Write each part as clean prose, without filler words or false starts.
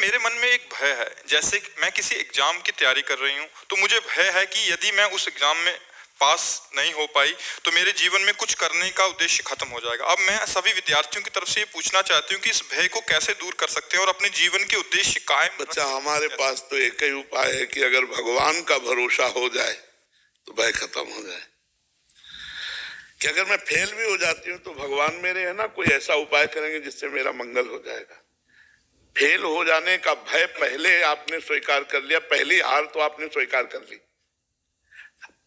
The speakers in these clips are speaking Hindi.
मेरे मन में एक भय है। जैसे कि मैं किसी एग्जाम की तैयारी कर रही हूँ, तो मुझे भय है कि यदि मैं उस एग्जाम में पास नहीं हो पाई तो मेरे जीवन में कुछ करने का उद्देश्य खत्म हो जाएगा। अब मैं सभी विद्यार्थियों की तरफ से ये पूछना चाहती हूँ कि इस भय को कैसे दूर कर सकते हैं और अपने जीवन के उद्देश्य कायम बच्चा, हमारे पास तो एक ही उपाय है कि अगर भगवान का भरोसा हो जाए तो भय खत्म हो जाए। कि अगर मैं फेल भी हो जाती हूँ तो भगवान मेरे है ना, कोई ऐसा उपाय करेंगे जिससे मेरा मंगल हो जाएगा। फेल हो जाने का भय पहले आपने स्वीकार कर लिया, पहली हार तो आपने स्वीकार कर ली।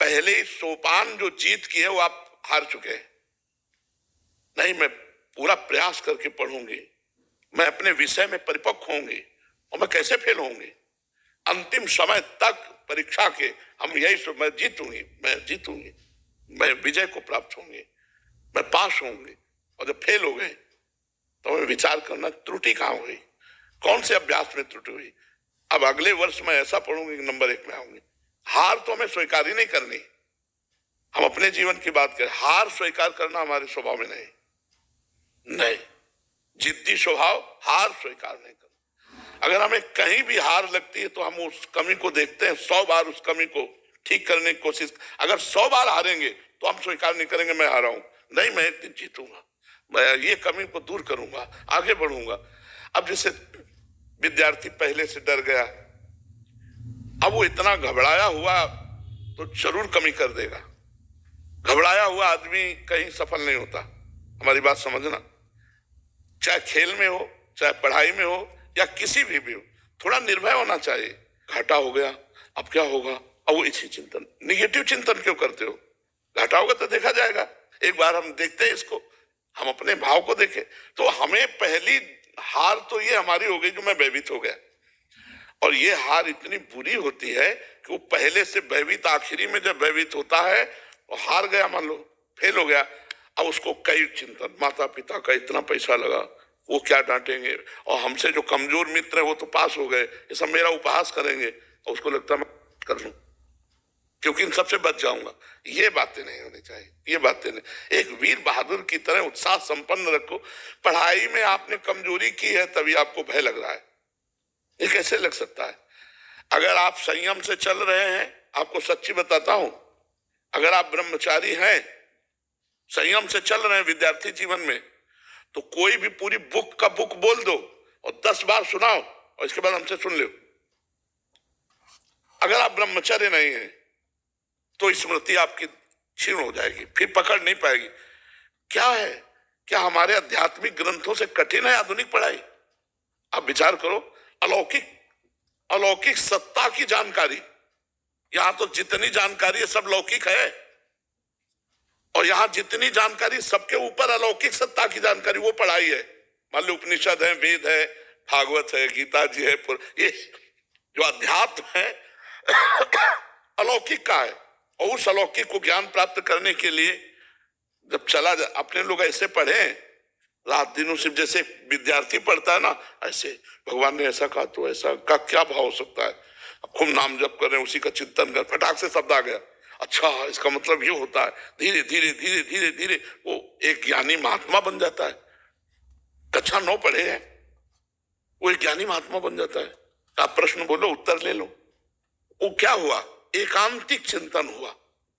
पहले ही सोपान जो जीत की है वो आप हार चुके हैं। नहीं, मैं पूरा प्रयास करके पढ़ूंगी, मैं अपने विषय में परिपक्व होंगी और मैं कैसे फेल होंगी। अंतिम समय तक परीक्षा के हम यही मैं जीतूंगी, मैं विजय को प्राप्त होंगे, मैं पास होंगे। और जब फेल हो गए तो हमें विचार करना त्रुटि कहाँ हुई, कौन से अभ्यास में त्रुटि हुई। अब अगले वर्ष मैं ऐसा पढ़ूंगी कि नंबर 1 में आऊंगी। हार तो हमें स्वीकार ही नहीं करनी। हम अपने जीवन की बात करें, हार स्वीकार करना हमारे स्वभाव में नहीं। जिद्दी स्वभाव, हार स्वीकार नहीं करना। अगर हमें कहीं भी हार लगती है तो हम उस कमी को देखते हैं, 100 बार उस कमी को ठीक करने की कोशिश। अगर 100 बार हारेंगे तो हम स्वीकार नहीं करेंगे मैं हारा हूं। नहीं, मैं एक दिन जीतूंगा, मैं ये कमी को दूर करूंगा, आगे बढ़ूंगा। अब जैसे विद्यार्थी पहले से डर गया, अब वो इतना घबराया हुआ तो जरूर कमी कर देगा। घबराया हुआ आदमी कहीं सफल नहीं होता। हमारी बात समझना, चाहे खेल में हो, चाहे पढ़ाई में हो, या किसी भी हो, थोड़ा निर्भय होना चाहिए। घाटा हो गया, अब क्या होगा। अब वो इसी चिंतन, निगेटिव चिंतन क्यों करते हो। घाटा होगा तो देखा जाएगा। एक बार हम देखते हैं इसको, हम अपने भाव को देखें। तो हमें पहली हार तो ये हमारी हो गई जो मैं भयभीत हो गया। और ये हार इतनी बुरी होती है कि वो पहले से भयभीत, आखिरी में जब भयभीत होता है और हार गया, मान लो फेल हो गया, अब उसको कई चिंतन, माता पिता का इतना पैसा लगा, वो क्या डांटेंगे, और हमसे जो कमजोर मित्र है वो तो पास हो गए, ये सब मेरा उपहास करेंगे, और उसको लगता है मैं कर लूं क्योंकि इन सबसे बच जाऊंगा। ये बातें नहीं होनी चाहिए, ये बातें नहीं। एक वीर बहादुर की तरह उत्साह संपन्न रखो। पढ़ाई में आपने कमजोरी की है तभी आपको भय लग रहा है, ये कैसे लग सकता है। अगर आप संयम से चल रहे हैं, आपको सच्ची बताता हूं, अगर आप ब्रह्मचारी हैं, संयम से चल रहे हैं विद्यार्थी जीवन में, तो कोई भी पूरी बुक का बुक बोल दो और 10 बार सुनाओ और इसके बाद हमसे सुन लो। अगर आप ब्रह्मचर्य नहीं है तो स्मृति आपकी क्षीण हो जाएगी, फिर पकड़ नहीं पाएगी। क्या है, क्या हमारे आध्यात्मिक ग्रंथों से कठिन है आधुनिक पढ़ाई। आप विचार करो, अलौकिक सत्ता की जानकारी, यहां तो जितनी जानकारी है सब लौकिक है, और यहां जितनी जानकारी सबके ऊपर अलौकिक सत्ता की जानकारी, वो पढ़ाई है। मान लो उपनिषद है, वेद है, भागवत है, गीता जी है, ये जो अध्यात्म है अलौकिक का है। और उस अलौकिक को ज्ञान प्राप्त करने के लिए जब चला जा, अपने लोग ऐसे पढ़े रात दिनों सिर्फ, जैसे विद्यार्थी पढ़ता है ना, ऐसे भगवान ने ऐसा कहा तो ऐसा का क्या भाव हो सकता है। अब खूब नाम जप कर रहे हैं, उसी का चिंतन कर, फटाक से शब्द आ गया, अच्छा इसका मतलब ये होता है। धीरे धीरे धीरे धीरे धीरे वो एक ज्ञानी महात्मा बन जाता है। कक्षा 9 पढ़े हैं, वो एक ज्ञानी महात्मा बन जाता है। आप प्रश्न बोलो, उत्तर ले लो। वो क्या हुआ, एकांतिक चिंतन हुआ,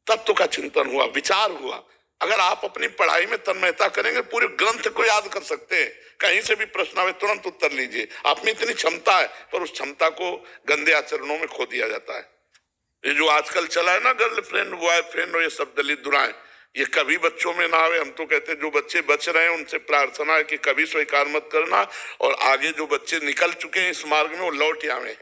तत्व का चिंतन हुआ, विचार हुआ। अगर आप अपनी पढ़ाई में तन्मयता करेंगे, पूरे ग्रंथ को याद कर सकते हैं। कहीं से भी प्रश्न आवे तुरंत उत्तर लीजिए। आप में इतनी क्षमता है, पर उस क्षमता को गंदे आचरणों में खो दिया जाता है। ये जो आजकल चला है ना, गर्लफ्रेंड बॉयफ्रेंड और ये सब दलित दुराएं, ये कभी बच्चों में ना आवे। हम तो कहते हैं जो बच्चे बच रहे हैं उनसे प्रार्थना है कि कभी स्वीकार मत करना, और आगे जो बच्चे निकल चुके हैं इस मार्ग में वो लौट आवे।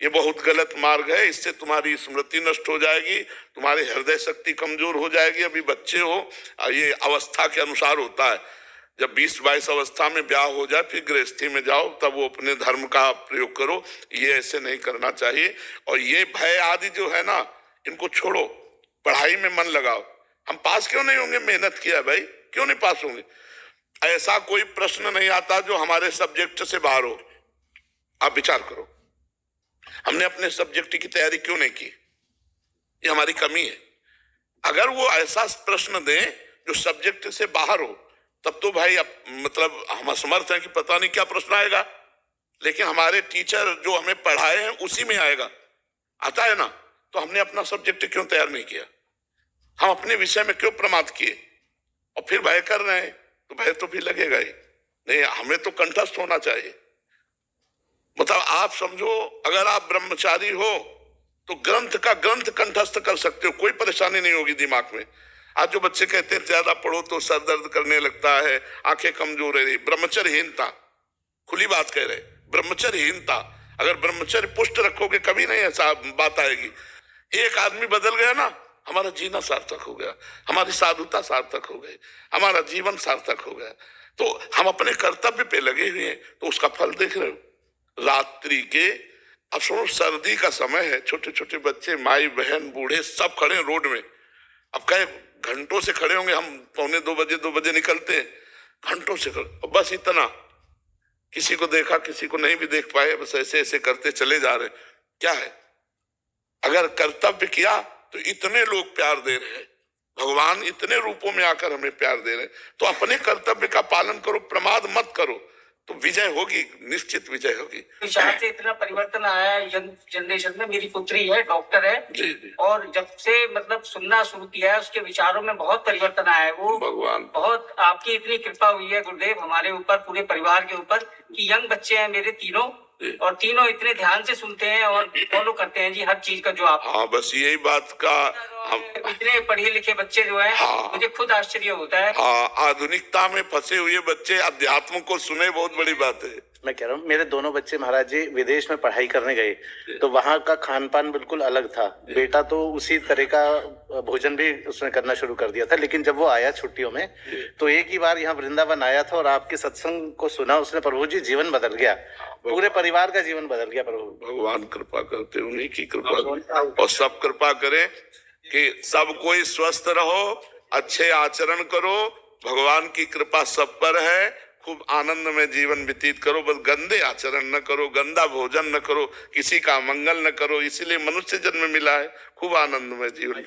ये बहुत गलत मार्ग है, इससे तुम्हारी स्मृति नष्ट हो जाएगी, तुम्हारी हृदय शक्ति कमजोर हो जाएगी। अभी बच्चे हो, ये अवस्था के अनुसार होता है। जब 20-22 अवस्था में ब्याह हो जाए, फिर गृहस्थी में जाओ, तब वो अपने धर्म का प्रयोग करो। ये ऐसे नहीं करना चाहिए। और ये भय आदि जो है ना, इनको छोड़ो, पढ़ाई में मन लगाओ। हम पास क्यों नहीं होंगे, मेहनत किया भाई, क्यों नहीं पास होंगे। ऐसा कोई प्रश्न नहीं आता जो हमारे सब्जेक्ट से बाहर हो। आप विचार करो, हमने अपने सब्जेक्ट की तैयारी क्यों नहीं की, ये हमारी कमी है। अगर वो ऐसा प्रश्न दें जो सब्जेक्ट से बाहर हो, तब तो भाई अब मतलब हम असमर्थ हैं कि पता नहीं क्या प्रश्न आएगा। लेकिन हमारे टीचर जो हमें पढ़ाए हैं उसी में आएगा, आता है ना, तो हमने अपना सब्जेक्ट क्यों तैयार नहीं किया? हम अपने विषय में क्यों प्रमाद किए? और फिर भय कर रहे हैं, तो भय तो फिर लगेगा ही नहीं। हमें तो कंठस्थ होना चाहिए। मतलब आप समझो, अगर आप ब्रह्मचारी हो तो ग्रंथ का ग्रंथ कंठस्थ कर सकते हो, कोई परेशानी नहीं होगी दिमाग में। आज जो बच्चे कहते हैं ज्यादा पढ़ो तो सर दर्द करने लगता है, आंखें कमजोर है, ब्रह्मचर्यहीनता, खुली बात कह रहे, ब्रह्मचर्यहीनता। अगर ब्रह्मचर्य पुष्ट रखोगे कभी नहीं ऐसा बात आएगी। एक आदमी बदल गया ना, हमारा जीना सार्थक हो गया, हमारी साधुता सार्थक हो गई, हमारा जीवन सार्थक हो गया। तो हम अपने कर्तव्य पे लगे हुए हैं, तो उसका फल देख रहे हो। रात्रि के, अब सुनो, सर्दी का समय है, छोटे छोटे बच्चे, माई बहन बूढ़े सब खड़े हैं रोड में। अब कहे घंटों से खड़े होंगे, हम 2 बजे निकलते हैं, घंटों से खड़े, बस इतना, किसी को देखा किसी को नहीं भी देख पाए, बस ऐसे ऐसे करते चले जा रहे। क्या है? अगर कर्तव्य किया तो इतने लोग प्यार दे रहे हैं, भगवान इतने रूपों में आकर हमें प्यार दे रहे हैं, तो अपने कर्तव्य का पालन करो, प्रमाद मत करो, तो विजय होगी, निश्चित विजय होगी। विचार से इतना परिवर्तन आया है यंग जनरेशन में। मेरी पुत्री है, डॉक्टर है, जी जी। और जब से मतलब सुनना शुरू किया है, उसके विचारों में बहुत परिवर्तन आया है। वो भगवान, बहुत आपकी इतनी कृपा हुई है गुरुदेव हमारे ऊपर, पूरे परिवार के ऊपर, कि यंग बच्चे हैं मेरे तीनों, और तीनों इतने ध्यान से सुनते हैं और फॉलो करते हैं जी हर चीज का जो आप। हाँ, बस यही बात का हम, इतने पढ़े लिखे बच्चे जो है, हाँ, मुझे खुद आश्चर्य होता है। हाँ, आधुनिकता में फंसे हुए बच्चे अध्यात्म को सुने, बहुत बड़ी बात है। मैं कह रहा हूँ, मेरे दोनों बच्चे महाराज जी विदेश में पढ़ाई करने गए, तो वहाँ का खान पान बिल्कुल अलग था। बेटा तो उसी तरह का भोजन भी उसने करना शुरू कर दिया था, लेकिन जब वो आया छुट्टियों में, तो एक ही बार यहाँ वृंदावन आया था और आपके सत्संग को सुना उसने, प्रभु जी जीवन बदल गया, पूरे परिवार का जीवन बदल गया। प्रभु भगवान कृपा करते, उन्हीं की कृपा, और सब कृपा करें कि सब कोई स्वस्थ रहो, अच्छे आचरण करो, भगवान की कृपा सब पर है। खूब आनंद में जीवन व्यतीत करो, बस गंदे आचरण न करो, गंदा भोजन न करो, किसी का मंगल न करो, इसीलिए मनुष्य जन्म मिला है। खूब आनंद में जीवन